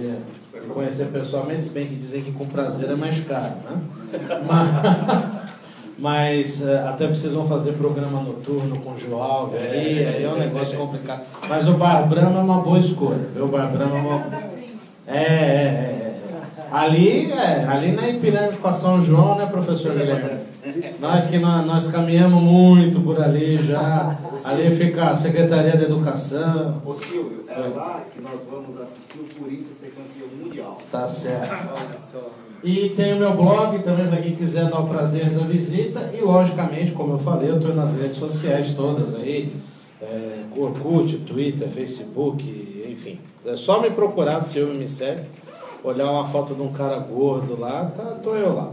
prazer em conhecer pessoalmente, se bem que dizem que com prazer é mais caro, né? Mas até porque vocês vão fazer programa noturno com o João, aí é um negócio complicado. Mas o Bar Brahma é uma boa escolha, viu? O Bar Brahma é uma... Ali na Ipiranga com a São João, né, professor Guilherme? Nós caminhamos muito por ali já. Ali fica a Secretaria de Educação. Ô Silvio, é lá que nós vamos assistir o Corinthians ser campeão mundial. Tá certo. E tem o meu blog também para quem quiser dar o prazer da visita. E logicamente, como eu falei, eu estou nas redes sociais todas aí. Orkut, Twitter, Facebook, enfim. É só me procurar, Silvio me segue. Olhar uma foto de um cara gordo lá, tô eu lá.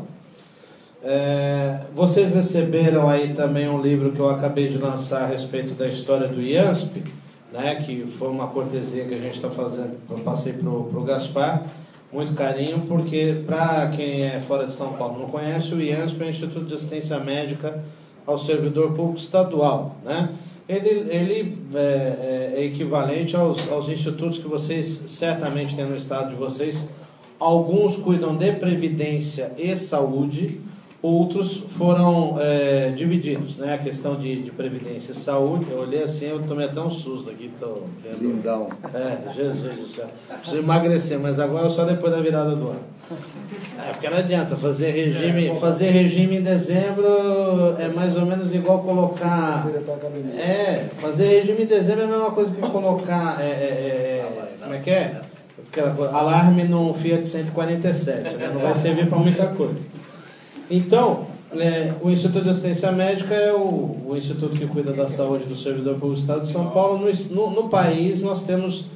Vocês receberam aí também um livro que eu acabei de lançar a respeito da história do IANSP, né, que foi uma cortesia que a gente está fazendo, eu passei pro Gaspar, muito carinho, porque para quem é fora de São Paulo não conhece, o IANSP é o Instituto de Assistência Médica ao Servidor Público Estadual, né? Ele é equivalente aos institutos que vocês certamente têm no estado de vocês. Alguns cuidam de previdência e saúde, outros foram divididos, né? A questão de previdência e saúde, eu olhei assim, eu tomei até um susto aqui, tô vendo. Lindão. Jesus do céu. Preciso emagrecer, mas agora só depois da virada do ano. Porque não adianta, fazer regime em dezembro é mais ou menos igual colocar... fazer regime em dezembro é a mesma coisa que colocar... como é que é? Alarme no Fiat 147, né? Não vai servir para muita coisa. Então, o Instituto de Assistência Médica é o instituto que cuida da saúde do servidor público do Estado de São Paulo. No país, nós temos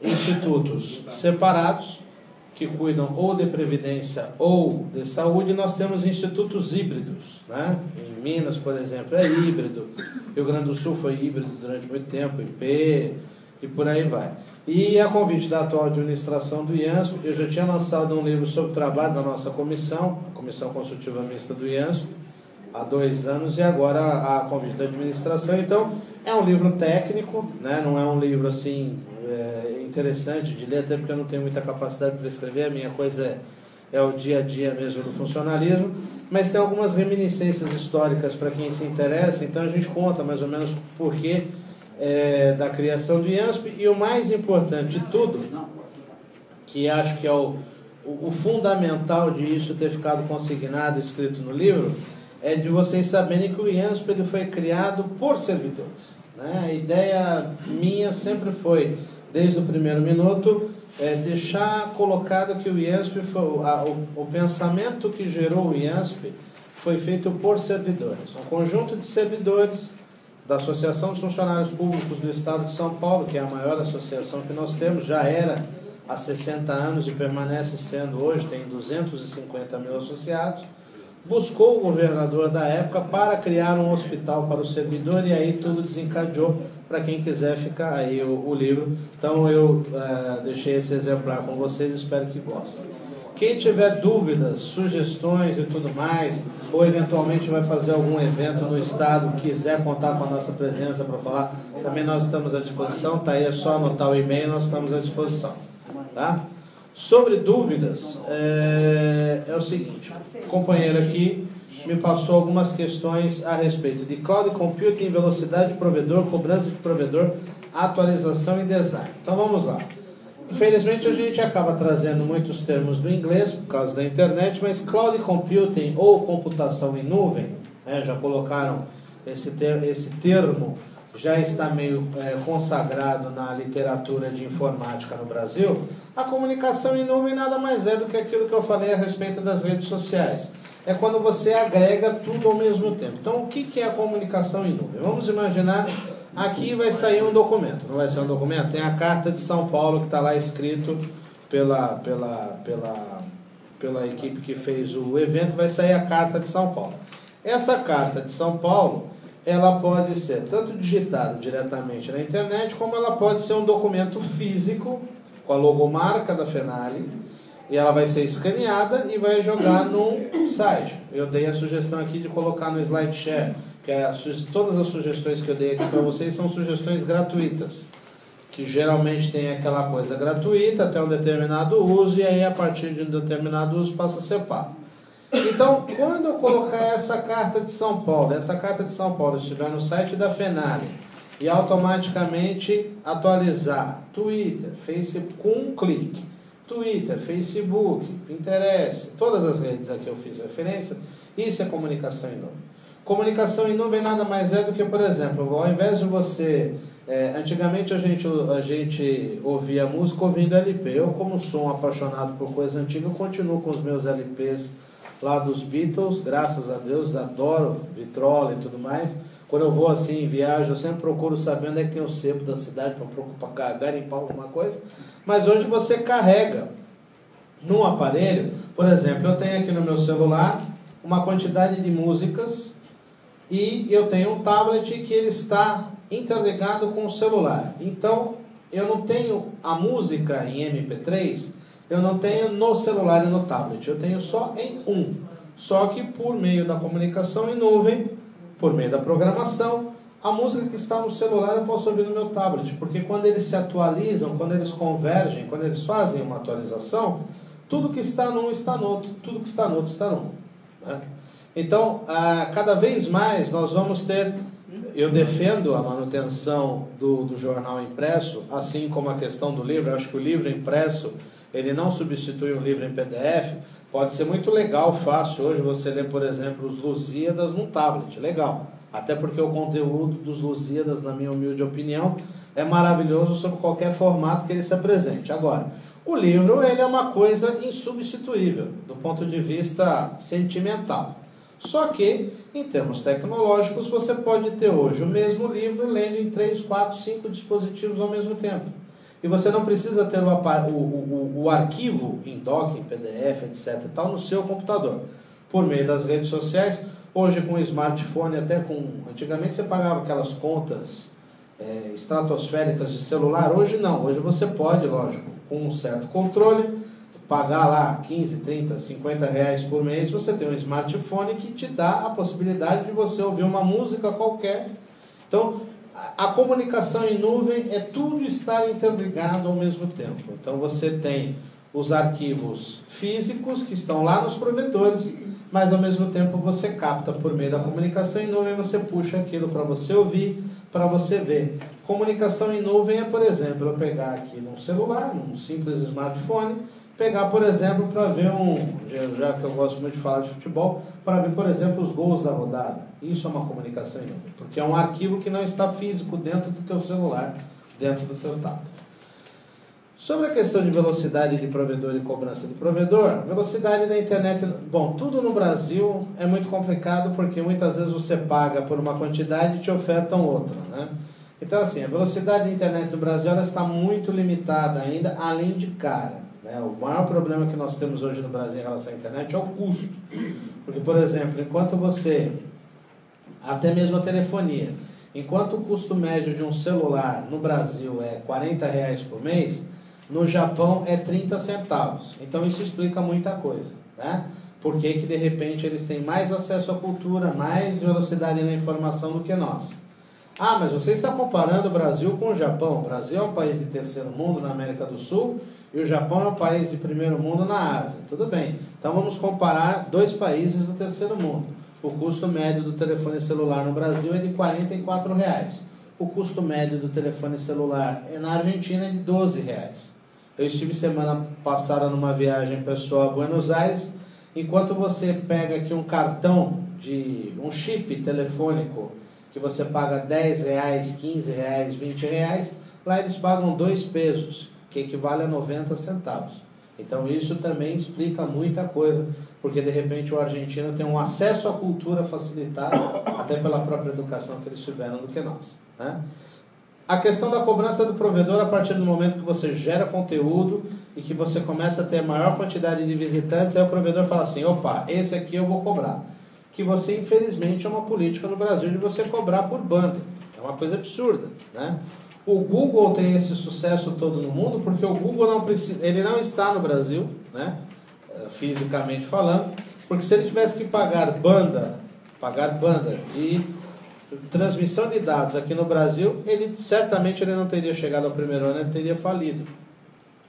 institutos separados, que cuidam ou de previdência ou de saúde. Nós temos institutos híbridos, né? Em Minas, por exemplo, é híbrido. Rio Grande do Sul foi híbrido durante muito tempo, IP, e por aí vai. E a convite da atual administração do IANSP, eu já tinha lançado um livro sobre o trabalho da nossa comissão, a Comissão Consultiva Mista do IANSP, há 2 anos, e agora a convite da administração. Então, é um livro técnico, né? Não é um livro assim interessante de ler, até porque eu não tenho muita capacidade para escrever, a minha coisa é o dia a dia mesmo do funcionalismo, mas tem algumas reminiscências históricas para quem se interessa, então a gente conta mais ou menos por que da criação do IANSP, e o mais importante de tudo, que acho que é o fundamental de isso ter ficado consignado, escrito no livro, é de vocês saberem que o IANSP ele foi criado por servidores, né? A ideia minha sempre foi, desde o primeiro minuto, deixar colocado que o IANSP, o pensamento que gerou o IANSP foi feito por servidores, um conjunto de servidores da Associação dos Funcionários Públicos do Estado de São Paulo, que é a maior associação que nós temos, já era há 60 anos e permanece sendo hoje, tem 250 mil associados, buscou o governador da época para criar um hospital para o servidor, e aí tudo desencadeou. Para quem quiser ficar aí o livro. Então eu deixei esse exemplar com vocês, espero que gostem. Quem tiver dúvidas, sugestões e tudo mais, ou eventualmente vai fazer algum evento no estado, quiser contar com a nossa presença para falar, também nós estamos à disposição, tá aí, é só anotar o e-mail, nós estamos à disposição. Tá? Sobre dúvidas, é o seguinte, o companheiro aqui me passou algumas questões a respeito de cloud computing, velocidade de provedor, cobrança de provedor, atualização e design. Então vamos lá. Infelizmente a gente acaba trazendo muitos termos do inglês por causa da internet, mas cloud computing ou computação em nuvem, já colocaram esse termo, já está meio consagrado na literatura de informática no Brasil. A comunicação em nuvem nada mais é do que aquilo que eu falei a respeito das redes sociais. É quando você agrega tudo ao mesmo tempo. Então, o que é a comunicação em nuvem? Vamos imaginar, aqui vai sair um documento. Não vai ser um documento? Tem a Carta de São Paulo, que está lá escrito pela equipe que fez o evento, vai sair a Carta de São Paulo. Essa Carta de São Paulo, ela pode ser tanto digitada diretamente na internet, como ela pode ser um documento físico, com a logomarca da FENALI, e ela vai ser escaneada e vai jogar no site. Eu dei a sugestão aqui de colocar no SlideShare, que todas as sugestões que eu dei aqui para vocês são sugestões gratuitas. que geralmente tem aquela coisa gratuita até um determinado uso, e aí a partir de um determinado uso passa a ser pago. Então, quando eu colocar essa carta de São Paulo estiver no site da FENALE e automaticamente atualizar Twitter, Facebook, com um clique, Twitter, Facebook, Pinterest, todas as redes a que eu fiz referência, isso é comunicação em nuvem. Comunicação em nuvem nada mais é do que, por exemplo, ao invés de você... antigamente a gente ouvia música ouvindo LP. Eu, como sou um apaixonado por coisa antiga, eu continuo com os meus LPs lá dos Beatles, graças a Deus, adoro vitrola e tudo mais. Quando eu vou assim em viagem, eu sempre procuro saber onde é que tem o sebo da cidade para garimpar alguma coisa. Mas hoje você carrega num aparelho, por exemplo, eu tenho aqui no meu celular uma quantidade de músicas e eu tenho um tablet que ele está interligado com o celular. Então, eu não tenho a música em MP3, eu não tenho no celular e no tablet, eu tenho só em um. Só que por meio da comunicação em nuvem, por meio da programação, a música que está no celular eu posso ouvir no meu tablet, porque quando eles se atualizam, quando eles convergem, quando eles fazem uma atualização, tudo que está num está no outro, tudo que está no outro está num. Né? Então, cada vez mais nós vamos ter... Eu defendo a manutenção do jornal impresso, assim como a questão do livro. Eu acho que o livro impresso, ele não substitui o livro em PDF. Pode ser muito legal, fácil hoje você ler, por exemplo, os Lusíadas num tablet, legal. Até porque o conteúdo dos Lusíadas, na minha humilde opinião, é maravilhoso sobre qualquer formato que ele se apresente. Agora, o livro, ele é uma coisa insubstituível, do ponto de vista sentimental. Só que, em termos tecnológicos, você pode ter hoje o mesmo livro lendo em 3, 4, 5 dispositivos ao mesmo tempo. E você não precisa ter o arquivo em doc, em PDF, etc. e tal, no seu computador. Por meio das redes sociais, hoje com o smartphone, até com... Antigamente você pagava aquelas contas estratosféricas de celular, hoje não. Hoje você pode, lógico, com um certo controle... pagar lá 15, 30, 50 reais por mês, você tem um smartphone que te dá a possibilidade de você ouvir uma música qualquer. Então, a comunicação em nuvem é tudo estar interligado ao mesmo tempo. Então, você tem os arquivos físicos que estão lá nos provedores, mas ao mesmo tempo você capta por meio da comunicação em nuvem, você puxa aquilo para você ouvir, para você ver. Comunicação em nuvem é, por exemplo, eu pegar aqui num celular, num simples smartphone, pegar, por exemplo, para ver já que eu gosto muito de falar de futebol, para ver, por exemplo, os gols da rodada. Isso é uma comunicação em nuvem, porque é um arquivo que não está físico dentro do teu celular, dentro do teu tablet. Sobre a questão de velocidade de provedor e cobrança de provedor, velocidade da internet... Bom, tudo no Brasil é muito complicado, porque muitas vezes você paga por uma quantidade e te ofertam outra, né? Então, assim, a velocidade da internet no Brasil ela está muito limitada ainda, além de cara. O maior problema que nós temos hoje no Brasil em relação à internet é o custo. Porque, por exemplo, enquanto você, até mesmo a telefonia, enquanto o custo médio de um celular no Brasil é R$40 por mês, no Japão é 30 centavos. Então isso explica muita coisa, né? Por que de repente eles têm mais acesso à cultura, mais velocidade na informação do que nós? Ah, mas você está comparando o Brasil com o Japão. O Brasil é um país de terceiro mundo na América do Sul e o Japão é um país de primeiro mundo na Ásia. Tudo bem. Então vamos comparar dois países do terceiro mundo. O custo médio do telefone celular no Brasil é de R$44. O custo médio do telefone celular na Argentina é de R$12. Eu estive semana passada numa viagem pessoal a Buenos Aires. Enquanto você pega aqui um cartão um chip telefônico que você paga R$10, R$15, R$20, lá eles pagam 2 pesos, que equivale a 90 centavos. Então isso também explica muita coisa, porque de repente o argentino tem um acesso à cultura facilitado, até pela própria educação que eles tiveram do que nós, né? A questão da cobrança do provedor, a partir do momento que você gera conteúdo e que você começa a ter maior quantidade de visitantes, aí o provedor fala assim, opa, esse aqui eu vou cobrar. Que você, infelizmente, é uma política no Brasil de você cobrar por banda. É uma coisa absurda, né? O Google tem esse sucesso todo no mundo porque o Google ele não está no Brasil, né? Fisicamente falando, porque se ele tivesse que pagar banda de transmissão de dados aqui no Brasil, certamente ele não teria chegado ao primeiro ano, ele teria falido.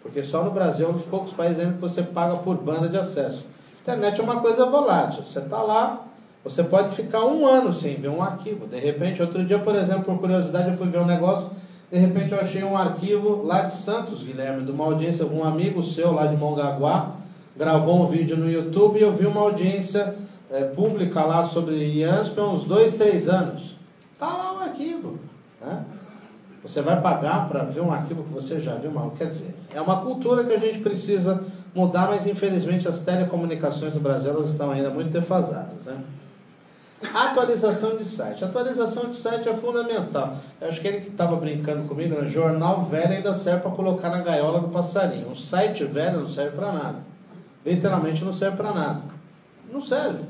Porque só no Brasil é um dos poucos países ainda que você paga por banda de acesso. Internet é uma coisa volátil. Você está lá, você pode ficar 1 ano sem ver um arquivo. De repente, outro dia, por exemplo, por curiosidade, eu fui ver um negócio, de repente eu achei um arquivo lá de Santos, Guilherme, de uma audiência, um amigo seu lá de Mongaguá, gravou um vídeo no YouTube e eu vi uma audiência pública lá sobre IANSP há uns 2, 3 anos. Está lá o arquivo. Né? Você vai pagar para ver um arquivo que você já viu mal. Quer dizer, é uma cultura que a gente precisa mudar, mas infelizmente as telecomunicações no Brasil elas estão ainda muito defasadas. Né? Atualização de site. Atualização de site é fundamental. Eu acho que ele que estava brincando comigo, né? Jornal velho ainda serve para colocar na gaiola do passarinho. Um site velho não serve para nada. Literalmente não serve para nada. Não serve.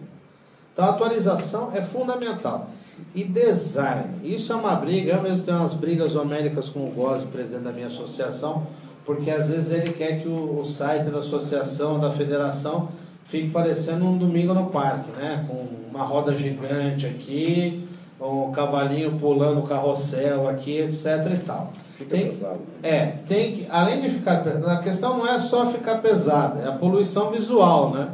Então a atualização é fundamental. E design. Isso é uma briga. Eu mesmo tenho umas brigas homéricas com o Gozzi, presidente da minha associação, porque às vezes ele quer que o site da associação, da federação, fique parecendo um domingo no parque, né? Com uma roda gigante aqui, um cavalinho pulando o carrossel aqui, etc. e tal. Fica pesado. Tem que, além de ficar pesado, a questão não é só ficar pesada, é a poluição visual, né?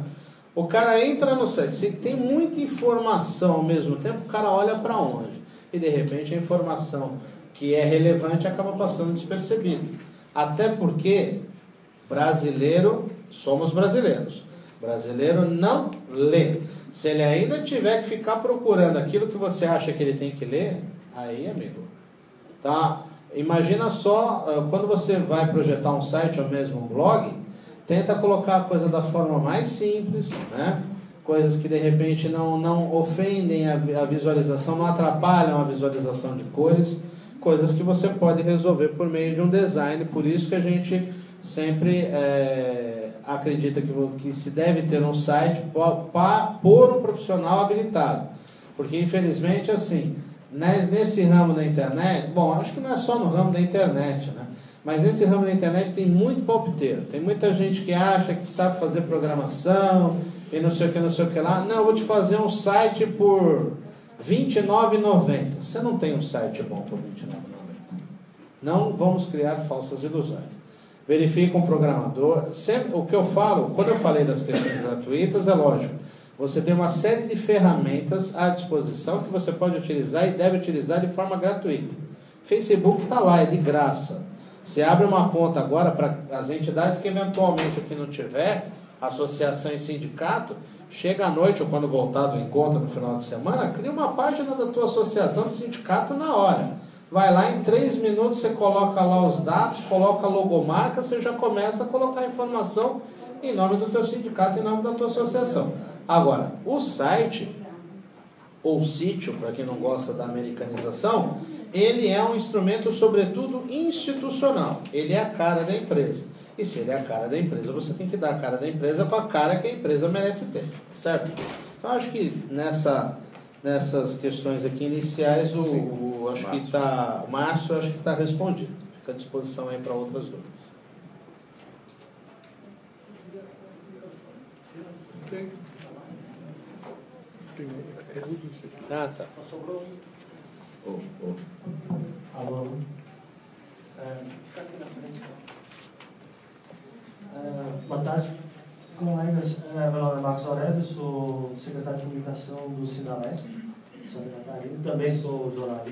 O cara entra no site, se tem muita informação ao mesmo tempo, o cara olha para onde? E de repente a informação que é relevante acaba passando despercebido. Até porque somos brasileiros. Brasileiro não lê. Se ele ainda tiver que ficar procurando aquilo que você acha que ele tem que ler, aí, amigo, tá? Imagina só, quando você vai projetar um site ou mesmo um blog, tenta colocar a coisa da forma mais simples, né? Coisas que de repente não ofendem a visualização, não atrapalham a visualização de cores, coisas que você pode resolver por meio de um design. Por isso que a gente sempre acredita que se deve ter um site por um profissional habilitado. Porque infelizmente assim, nesse ramo da internet, bom, acho que não é só no ramo da internet, né? Mas nesse ramo da internet tem muito palpiteiro. Tem muita gente que acha que sabe fazer programação e não sei o que lá. Não, eu vou te fazer um site por R$ 29,90. Você não tem um site bom por R$ 29,90. Não vamos criar falsas ilusões. Verifique com o programador. Sempre, o que eu falo, quando eu falei das questões gratuitas, é lógico. Você tem uma série de ferramentas à disposição que você pode utilizar e deve utilizar de forma gratuita. Facebook está lá, é de graça. Você abre uma conta agora para as entidades que eventualmente aqui não tiver, associação e sindicato, chega à noite ou quando voltar do encontro no final de semana, cria uma página da tua associação do sindicato na hora. Vai lá, em 3 minutos você coloca lá os dados, coloca a logomarca, você já começa a colocar a informação em nome do teu sindicato, em nome da tua associação. Agora, o site, ou sítio, para quem não gosta da americanização, ele é um instrumento, sobretudo, institucional. Ele é a cara da empresa. E se ele é a cara da empresa, você tem que dar a cara da empresa com a cara que a empresa merece ter. Certo? Então, acho que nessas questões aqui iniciais, o Márcio acho que está respondido. Fica à disposição aí para outras dúvidas. Ah, tá. Só sobrou um. Alô? Fica aqui na frente. Boa tarde, colegas. Meu nome é Marcos Aurélio, sou secretário de comunicação do Sinalesp, Santa Catarina. Também sou jornalista.